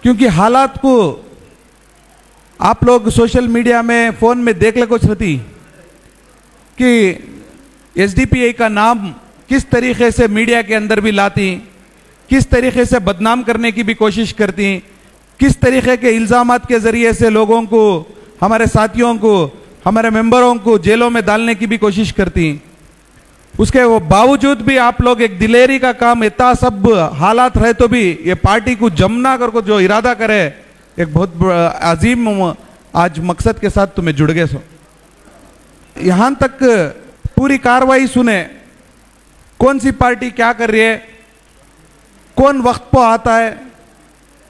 क्योंकि हालात को आप लोग सोशल मीडिया में फ़ोन में देख ले कुछ रहती कि एसडीपीआई का नाम किस तरीके से मीडिया के अंदर भी लाती, किस तरीके से बदनाम करने की भी कोशिश करती, किस तरीके के इल्ज़ामात के ज़रिए से लोगों को, हमारे साथियों को, हमारे मेंबरों को जेलों में डालने की भी कोशिश करती। उसके वो बावजूद भी आप लोग एक दिलेरी का काम, इतना सब हालात रहे तो भी ये पार्टी को जमना कर को जो इरादा करे, एक बहुत अजीम आज मकसद के साथ तुम्हें जुड़ गए सो। यहाँ तक पूरी कार्रवाई सुने, कौन सी पार्टी क्या कर रही है, कौन वक्त पर आता है,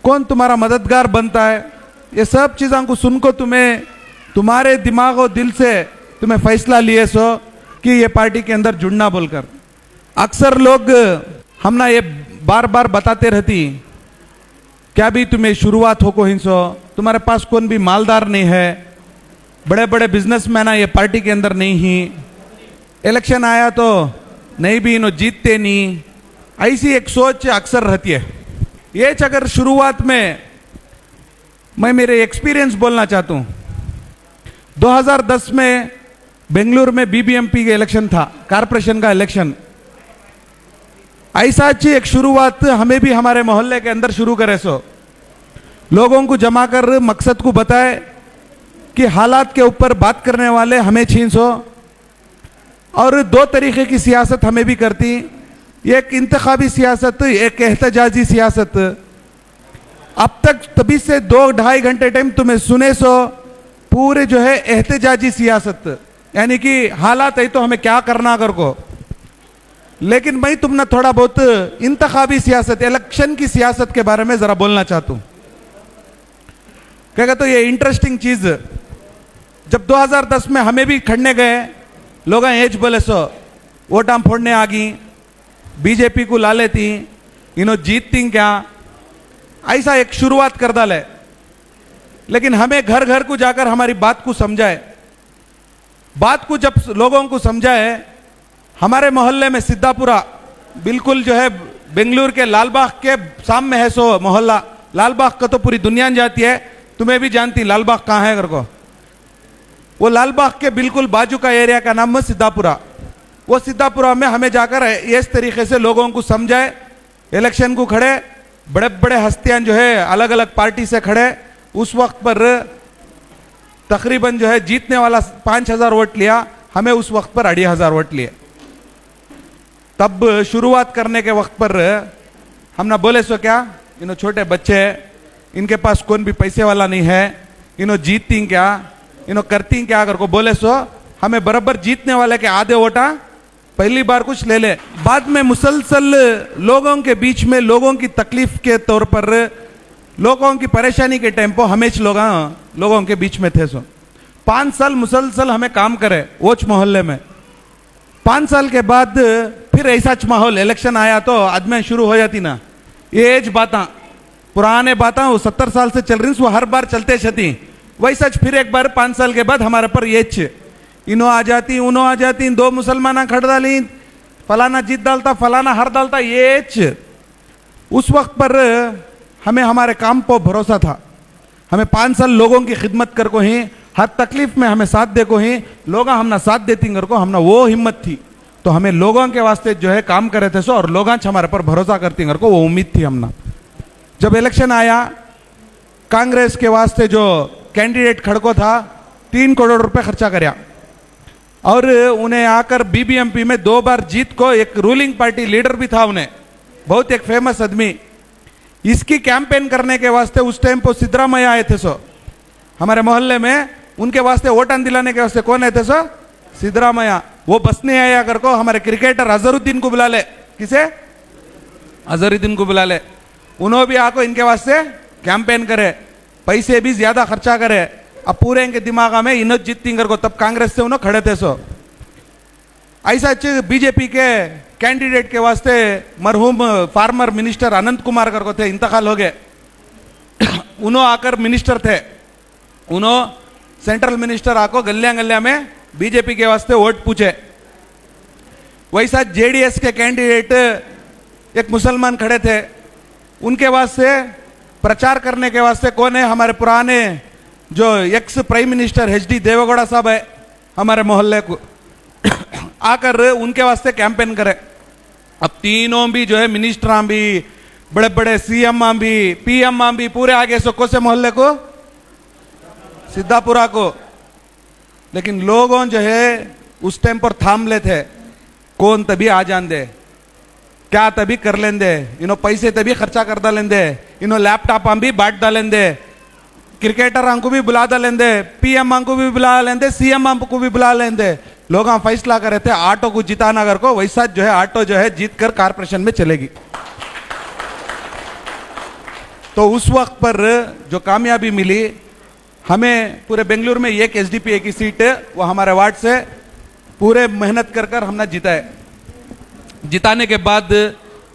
कौन तुम्हारा मददगार बनता है, ये सब चीज़ों को सुनको तुम्हें तुम्हारे दिमाग और दिल से तुम्हें फैसला लिए सो कि ये पार्टी के अंदर जुड़ना बोलकर। अक्सर लोग हम ना ये बार बार बताते रहती क्या भी तुम्हें शुरुआत हो को हिंसो, तुम्हारे पास कौन भी मालदार नहीं है, बड़े बड़े बिजनेसमैन ये पार्टी के अंदर नहीं ही, इलेक्शन आया तो नहीं भी इन्हों जीतते नहीं, ऐसी एक सोच अक्सर रहती है। ये अगर शुरुआत में मैं मेरे एक्सपीरियंस बोलना चाहता हूँ। 2010 में बेंगलुरु में बीबीएमपी का इलेक्शन था, कारपोरेशन का इलेक्शन। ऐसा अच्छी एक शुरुआत हमें भी हमारे मोहल्ले के अंदर शुरू करे सो, लोगों को जमा कर मकसद को बताए कि हालात के ऊपर बात करने वाले हमें छीन सो। और दो तरीके की सियासत हमें भी करती, एक इंतखाबी सियासत, एक एहतजाजी सियासत। अब तक तभी से 2-2.5 घंटे टाइम तुम्हें सुने सो पूरे जो है एहतजाजी सियासत, यानी कि हालात है तो हमें क्या करना कर को। लेकिन मैं तुम ना थोड़ा बहुत इंतखाबी सियासत, इलेक्शन की सियासत के बारे में जरा बोलना चाहता हूँ। क्या तो ये इंटरेस्टिंग चीज, जब 2010 में हमें भी खड़ने गए, लोग एज बोले सो वोट हम फोड़ने आ गई, बीजेपी को ला लेती, इन्हों जीतती क्या, ऐसा एक शुरुआत कर डाले। लेकिन हमें घर घर को जाकर हमारी बात को समझाए, बात को जब लोगों को समझाए, हमारे मोहल्ले में सिद्धापुरा बिल्कुल जो है बेंगलुरु के लालबाग के सामने है सो मोहल्ला। लालबाग का तो पूरी दुनिया जाती है, तुम्हें भी जानती लालबाग कहाँ है घर को। वो लालबाग के बिल्कुल बाजू का एरिया का नाम है सिद्धापुरा। वो सिद्धापुरा में हमें जाकर इस तरीके से लोगों को समझाए, इलेक्शन को खड़े बड़े बड़े हस्तियां जो है अलग अलग पार्टी से खड़े, उस वक्त पर तकरीबन जो है जीतने वाला 5,000 वोट लिया, हमें उस वक्त पर 2,500 वोट लिए। तब शुरुआत करने के वक्त पर हम ना बोले सो क्या, इन्हों छोटे बच्चे, इनके पास कौन भी पैसे वाला नहीं है, इन्हों जीतती क्या, इन्हों करती क्या, अगर को बोले सो हमें बराबर जीतने वाले के आधे वोटा पहली बार कुछ ले ले। बाद में मुसलसल लोगों के बीच में लोगों की तकलीफ के तौर पर, लोगों की परेशानी के टाइम पर हमेशा लोगों के बीच में थे सो। 5 साल मुसलसल हमें काम करे वोच मोहल्ले में। 5 साल के बाद फिर ऐसा माहौल, इलेक्शन आया तो आदमी शुरू हो जाती ना, ये एज बातें, पुराने बातें वो 70 साल से चल रही, वो हर बार चलते छती। वैसा फिर एक बार 5 साल के बाद हमारे पर ये इन्हों आ जाती, उन्हों आ जाती, 2 मुसलमान खड़ डाली, फलाना जीत डालता, फलाना हर डालता, ये उस वक्त पर हमें हमारे काम पर भरोसा था। हमें 5 साल लोगों की खिदमत कर को ही, हर तकलीफ में हमें साथ दे को ही, लोग हमना साथ देती कर को, हमना वो हिम्मत थी। तो हमें लोगों के वास्ते जो है काम करे थे सो, और लोग हमारे पर भरोसा करती कर को, वो उम्मीद थी हमना। जब इलेक्शन आया, कांग्रेस के वास्ते जो कैंडिडेट खड़को था, 3 करोड़ रुपए खर्चा करया, और उन्हें आकर बीबीएमपी में 2 बार जीत को, एक रूलिंग पार्टी लीडर भी था उन्हें, बहुत एक फेमस आदमी। इसकी कैंपेन करने के वास्ते उस टाइम पर सिद्धरामैया आए थे सो हमारे मोहल्ले में, उनके वास्ते वोटन दिलाने के वास्ते कौन आए थे सो, सिद्धरामैया। वो बस नहीं आया कर को, हमारे क्रिकेटर अजहरुद्दीन को बुला ले, किसे, अजहरुद्दीन को बुला ले, उन्होंने भी आको इनके वास्ते कैंपेन करे, पैसे भी ज्यादा खर्चा करे। अब पूरे इनके दिमाग में इन्हों जीतती कर को, तब कांग्रेस से उन्होंने खड़े थे सो। ऐसा बीजेपी के कैंडिडेट के वास्ते मरहूम फार्मर मिनिस्टर अनंत कुमार कर को थे, इंतकाल हो गए। उन्होंने आकर मिनिस्टर थे, उन्होंने सेंट्रल मिनिस्टर आको गलिया गलिया में बीजेपी के वास्ते वोट पूछे। वैसा जेडीएस के कैंडिडेट एक मुसलमान खड़े थे, उनके वास्ते प्रचार करने के वास्ते कौन है? हमारे पुराने जो ex prime minister HD Deve Gowda साहब है, हमारे मोहल्ले को आकर उनके वास्ते कैंपेन करे। अब तीनों भी जो है मिनिस्टर भी, बड़े बड़े CM भी, PM भी पूरे आगे सो कोसे मोहल्ले को, सिद्धापुरा को। लेकिन लोगों जो है उस टाइम पर थाम ले थे, कौन तभी आ जान दे, क्या तभी कर लेंदे, इन्हों पैसे तभी खर्चा कर डालेंदे, इन्हों लैपटॉप भी बांट डालेंदे, क्रिकेटर को भी बुला डालेंदे, PM को भी बुला लेंदे, CM को भी बुला लेंदे। लोग हम फैसला कर रहे थे ऑटो को जिताना अगर को, वैसा जो है ऑटो जो है जीत कर कारपोरेशन में चलेगी। तो उस वक्त पर जो कामयाबी मिली हमें, पूरे बेंगलुरु में एक SDPA की सीट वो हमारे वार्ड से पूरे मेहनत कर कर हमने जिताए। जिताने के बाद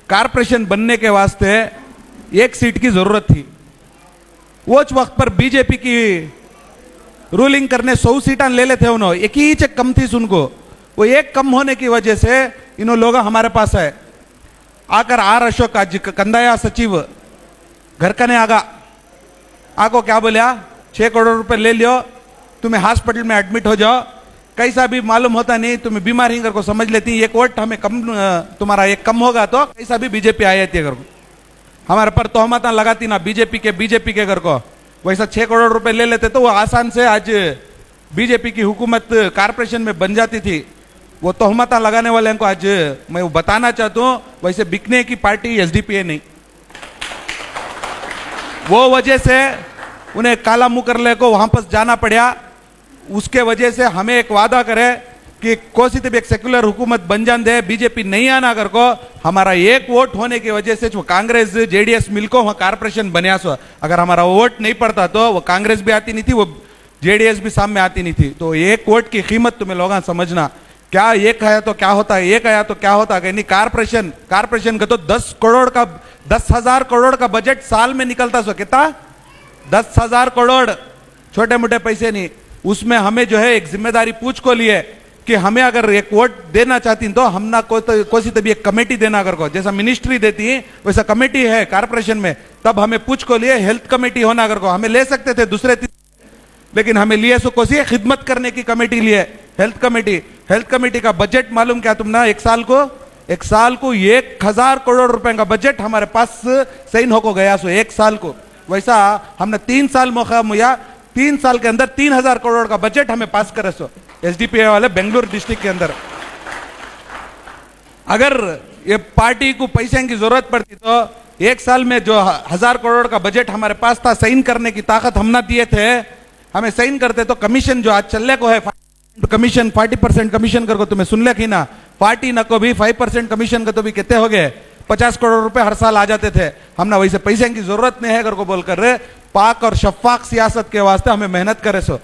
कारपोरेशन बनने के वास्ते एक सीट की जरूरत थी। वो वक्त पर बीजेपी की रूलिंग करने 100 सीटें ले लेते उन्होंने, एक ही चेक कम थी उनको। वो एक कम होने की वजह से इन्होंने लोग हमारे पास है आकर अशोक आज कंदाया सचिव घर का ने आको क्या बोलिया, 6 करोड़ रुपए ले लियो, तुम्हें हॉस्पिटल में एडमिट हो जाओ, कैसा भी मालूम होता नहीं, तुम्हें बीमार ही को समझ लेती, एक वोट हमें कम, तुम्हारा एक कम होगा तो कैसा भी बीजेपी आ जाती है घर को, हमारे पर तोहमत लगाती ना बीजेपी के घर को। वैसा 6 करोड़ रुपए ले लेते तो वो आसान से आज बीजेपी की हुकूमत कारपोरेशन में बन जाती थी। वो तोहमत लगाने वाले को आज मैं वो बताना चाहता हूं, वैसे बिकने की पार्टी SDPA नहीं। वो वजह से उन्हें काला मुंह कर ले को वापस जाना पड़ा। उसके वजह से हमें एक वादा करे कि कोसी तब एक सेक्युलर हुकूमत बन जान दे, बीजेपी नहीं आना कर को, हमारा एक वोट होने की वजह से वो कांग्रेस JDS मिलको वहां कारपोरेशन बनया सो। अगर हमारा वोट नहीं पड़ता तो वो कांग्रेस भी आती नहीं थी, वो JDS भी सामने आती नहीं थी। तो एक वोट की कीमत तुम्हें लोग समझना, क्या एक आया तो क्या होता है, एक आया तो क्या होता है। नहीं, कारपोरेशन का तो 10,000 करोड़ का बजट साल में निकलता सो, कितना 10,000 करोड़, छोटे मोटे पैसे नहीं। उसमें हमें जो है एक जिम्मेदारी पूछ को लिए कि हमें अगर एक वोट देना चाहती तो हम ना कोई तभी एक कमेटी देना अगर को, जैसा मिनिस्ट्री देती है वैसा कमेटी है कारपोरेशन में, तब हमें पूछ को लिए हेल्थ कमेटी होना अगर को, हमें ले सकते थे दूसरे लेकिन हमें लिए सो कोसी खिदमत करने की कमेटी लिए हेल्थ कमेटी का बजट मालूम क्या तुम ना, एक साल को 1,000 करोड़ रुपए का बजट हमारे पास सही होको गया सो एक साल को। वैसा हमने 3 साल मौका मुया, 3 साल के अंदर 3,000 करोड़ का बजट हमें पास करे सो SDPA वाले बेंगलुरु डिस्ट्रिक्ट के अंदर। अगर ये पार्टी को पैसे की जरूरत पड़ती तो एक साल में जो 1,000 करोड़ का बजट हमारे पास था, साइन करने की ताकत हम ना दिए थे, हमें साइन करते तो कमीशन जो आज चलने को है कमीशन 40% कमीशन कर को तुम्हें सुन ले कि ना, पार्टी न को भी 5% कमीशन का तो भी कितने हो गए, 50 करोड़ रुपए हर साल आ जाते थे। हमने वैसे पैसे की जरूरत नहीं है कर को बोलकर रहे, पाक और शफाक सियासत के वास्ते हमें मेहनत करे सो।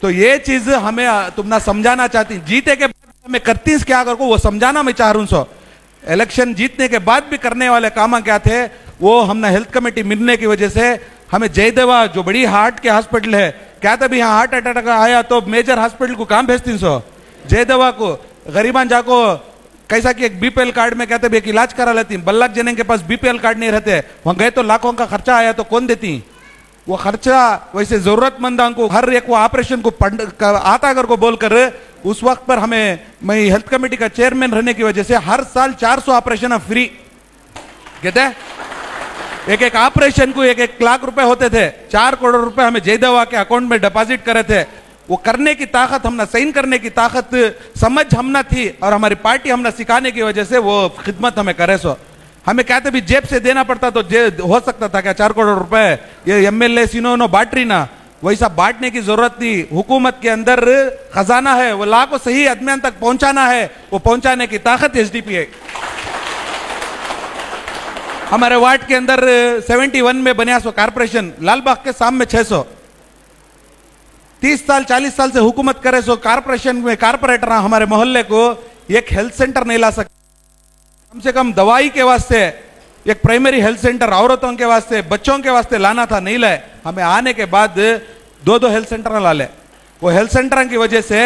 तो ये चीज हमें तुम ना समझाना चाहती, जीते के बाद हमें करती क्या कर को वो समझाना मैं चाह रहा हूं सो। इलेक्शन जीतने के बाद भी करने वाले काम क्या थे, वो हमने हेल्थ कमेटी मिलने की वजह से हमें जयदेवा जो बड़ी हार्ट के हॉस्पिटल है, क्या तभी यहाँ हार्ट अटैक आया तो मेजर हॉस्पिटल को काम भेजती सो, जयदेवा को गरीबान जाको कैसा कि एक BPL कार्ड में कहते भी एक इलाज करा लेती, बल्लक जने के पास BPL कार्ड नहीं रहते, वहां गए तो लाखों का खर्चा आया तो कौन देती वो खर्चा। वैसे जरूरतमंद को हर एक वो ऑपरेशन को आता अगर को बोलकर उस वक्त पर हमें, मैं हेल्थ कमेटी का चेयरमैन रहने की वजह से हर साल 400 ऑपरेशन फ्री कहते हैं, एक ऑपरेशन को 1 लाख रुपए होते थे, 4 करोड़ रुपए हमें जयदेवा के अकाउंट में डिपॉजिट करे थे। वो करने की ताकत हमने, साइन करने की ताकत समझ हमना थी और हमारी पार्टी हमने सिखाने की वजह से वो खिदमत हमें करे सो। हमें कहते भी जेब से देना पड़ता तो हो सकता था क्या 4 करोड़ रुपए ये MLA सिनो बांट ना, वैसा बांटने की जरूरत नहीं। हुकूमत के अंदर खजाना है, वो ला को सही आदमियों तक पहुंचाना है, वो पहुंचाने की ताकत SDPA। हमारे वार्ड के अंदर 71 में बनिया सो कारपोरेशन, लालबाग के सामने 600, 30 साल 40 साल से हुकूमत करे सो कारपोरेशन में कारपोरेटर हमारे मोहल्ले को एक हेल्थ सेंटर नहीं ला सकते। कम से कम दवाई के वास्ते एक प्राइमरी हेल्थ सेंटर औरतों के वास्ते बच्चों के वास्ते लाना था, नहीं लाए। हमें आने के बाद 2 हेल्थ सेंटर ला ले। वो हेल्थ सेंटर की वजह से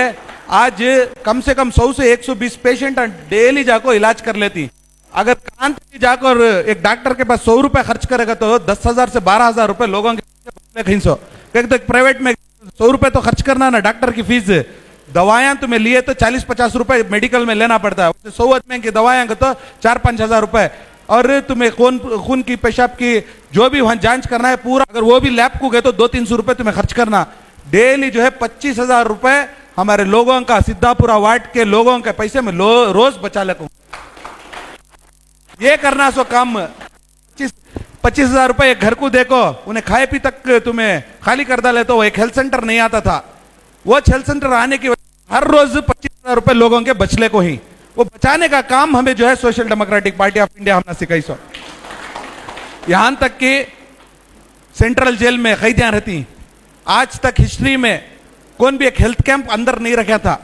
आज कम से कम 100 से 120 पेशेंट डेली जाको इलाज कर लेती। अगर कान पे जाकर एक डॉक्टर के पास 100 रुपए खर्च करेगा तो 10,000 से 12,000 रुपए लोगों के कहीं सो तो प्राइवेट में 100 रुपए तो खर्च करना ना, डॉक्टर की फीस। दवाएं तुम्हें लिए तो 40-50 रुपए मेडिकल में लेना पड़ता है, 100 आदमी की दवाएं तो 4-5 हजार रुपए। और तुम्हें खून की पेशाब की जो भी वहां जांच करना है पूरा, अगर वो भी लैब को गए तो 200-300 रुपए तुम्हें खर्च करना। डेली जो है 25,000 रुपए हमारे लोगों का, सिद्धापुरा वार्ड के लोगों के पैसे में रोज बचा लेको। ये करना सो काम। 25,000 रुपए एक घर को देखो, उन्हें खाए पी तक तुम्हें खाली कर डाले। तो एक हेल्थ सेंटर नहीं आता था, वो हेल्थ सेंटर आने की हर रोज 25,000 रुपए लोगों के बचले को ही वो बचाने का काम हमें जो है social democratic party of India हमने सिखाई सो। यहां तक कि सेंट्रल जेल में कैदियां रहती, आज तक हिस्ट्री में कौन भी एक हेल्थ कैंप अंदर नहीं रखा था।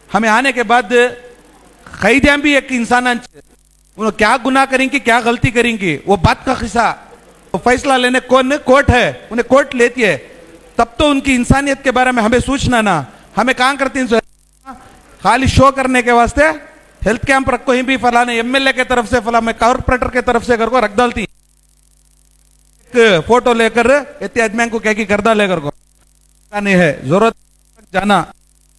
हमें आने के बाद कैदियां भी एक इंसान, उन्होंने क्या गुनाह करेंगी, क्या गलती करेंगी, वो बात का किस्सा, वो फैसला लेने कौन? कोर्ट है, उन्हें कोर्ट लेती है। तब तो उनकी इंसानियत के बारे में हमें सोचना ना। हमें कहां करती हैं खाली शो करने के वास्ते हेल्थ कैंप रखो ही भी, फलाने एमएलए के तरफ से, फला में कॉर्पोरेटर के तरफ से करको रख डालती, एक फोटो लेकर इत्यादि को क्या की कर डाले करको नहीं है। जरूरत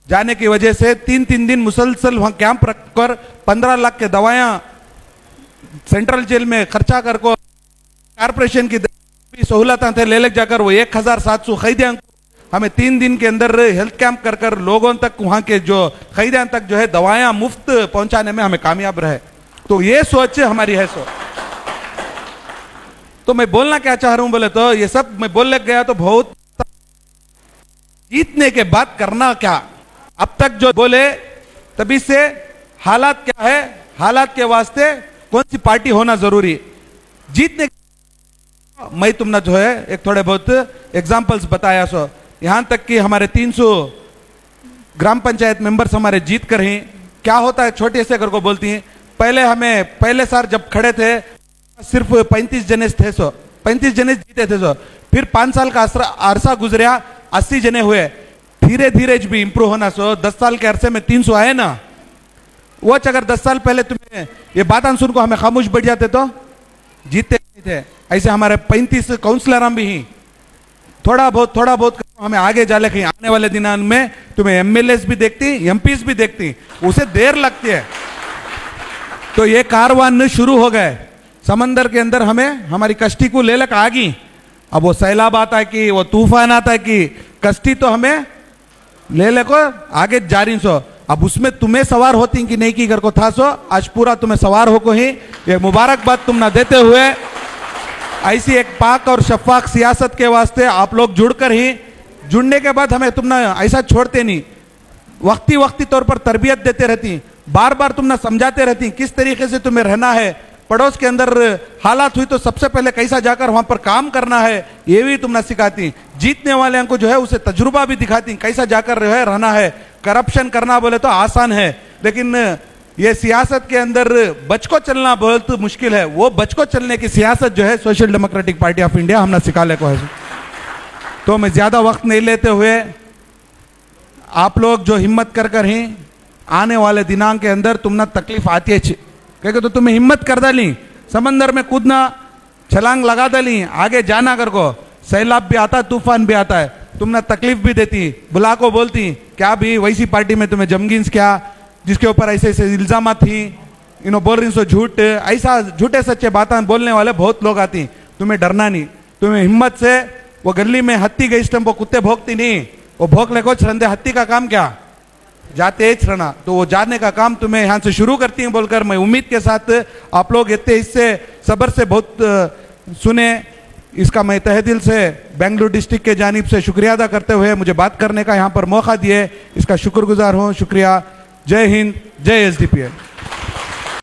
जाने की वजह से 3-3 दिन मुसलसल वहां कैंप रखकर 15 लाख के दवाएं सेंट्रल जेल में खर्चा कर को कारपोरेशन की सहूलत थे ले जाकर वो 1,700 कैदियों हमें 3 दिन के अंदर हेल्थ कैंप कर कर लोगों तक, वहां के जो कैदियों तक जो है दवाएं मुफ्त पहुंचाने में हमें कामयाब रहे। तो ये सोच हमारी है। तो मैं बोलना क्या चाह रहा हूं बोले तो ये सब मैं बोलने गया तो बहुत, जीतने के बाद करना क्या। अब तक जो बोले तभी से हालात क्या है, हालात के वास्ते कौन सी पार्टी होना जरूरी। जीतने मैं तुमने जो है एक थोड़े बहुत एग्जाम्पल्स बताया सो, यहां तक कि हमारे 300 ग्राम पंचायत मेंबर्स हमारे जीत कर ही क्या होता है, छोटे से करको बोलती हैं। पहले साल जब खड़े थे सिर्फ 35 जने थे, 35 जने जीते थे। फिर 5 साल का अरसा गुजरिया, 80 जने हुए। धीरे धीरे भी इंप्रूव होना 10 साल के अरसे में 300 आए ना। वो अगर 10 साल पहले तुम्हें ये बात सुन को हमें खामोश बैठ जाते तो जीते नहीं थे। ऐसे हमारे 35 काउंसलर हम भी ही थोड़ा बहुत हमें आगे जाले कहीं आने वाले दिनों में तुम्हें एमएलएस भी देखती, एमपीस भी देखती, उसे देर लगती है। तो ये कारवान शुरू हो गए समंदर के अंदर, हमें हमारी कश्ती को ले लग आगी। अब वो सैलाब आता है कि वो तूफान आता है कि कश्ती तो हमें ले लेको आगे जा रही सो। अब उसमें तुम्हें सवार होती कि नहीं की कर को था सो, आज पूरा तुम्हें सवार हो को ही ये मुबारकबाद तुम ना देते हुए ऐसी एक पाक और शफाक सियासत के वास्ते आप लोग जुड़कर ही, जुड़ने के बाद हमें तुम ना ऐसा छोड़ते नहीं, वक्ती तौर पर तरबियत देते रहती, बार बार तुम ना समझाते रहती किस तरीके से तुम्हें रहना है। पड़ोस के अंदर हालात हुई तो सबसे पहले कैसा जाकर वहां पर काम करना है, ये भी तुम ना सिखाती। जीतने वाले को जो है उसे तजुर्बा भी दिखाती, कैसा जाकर रहना है। करप्शन करना बोले तो आसान है, लेकिन ये सियासत के अंदर बचको चलना बहुत मुश्किल है। वो बचको चलने की सियासत जो है social democratic party of India हमने सिखाने को है। तो मैं ज्यादा वक्त नहीं लेते हुए, आप लोग जो हिम्मत कर ही आने वाले दिनांक के अंदर तुम ना तकलीफ आती है क्योंकि तो तुम्हें हिम्मत कर डाली, समंदर में कूदना, छलांग लगा डाली, आगे जाना कर को, सैलाब भी आता है, तूफान भी आता है, तुमने तकलीफ भी देती, बुला को बोलती क्या भी वैसी पार्टी में तुम्हें जमगिंस क्या, जिसके ऊपर ऐसे ऐसे इल्जाम थी, बोल रही सो झूठ, ऐसा झूठे सच्चे बातें बोलने वाले बहुत लोग आती। तुम्हें डरना नहीं, तुम्हें हिम्मत से वो गली में हत्ती गई इस टाइम वो कुत्ते भोंकती नहीं, वो भोंक ले को छरंदे, हत्ती का काम क्या, जाते छरना। तो वो जाने का काम तुम्हें यहाँ से शुरू करती हैं बोलकर मैं उम्मीद के साथ आप लोग इतने इससे सब्र से बहुत सुने, इसका मैं तहे दिल से बेंगलुरु डिस्ट्रिक्ट के जानिब से शुक्रिया अदा करते हुए मुझे बात करने का यहाँ पर मौका दिए, इसका शुक्रगुजार हूँ। शुक्रिया। जय हिंद, जय एसडीपीआई।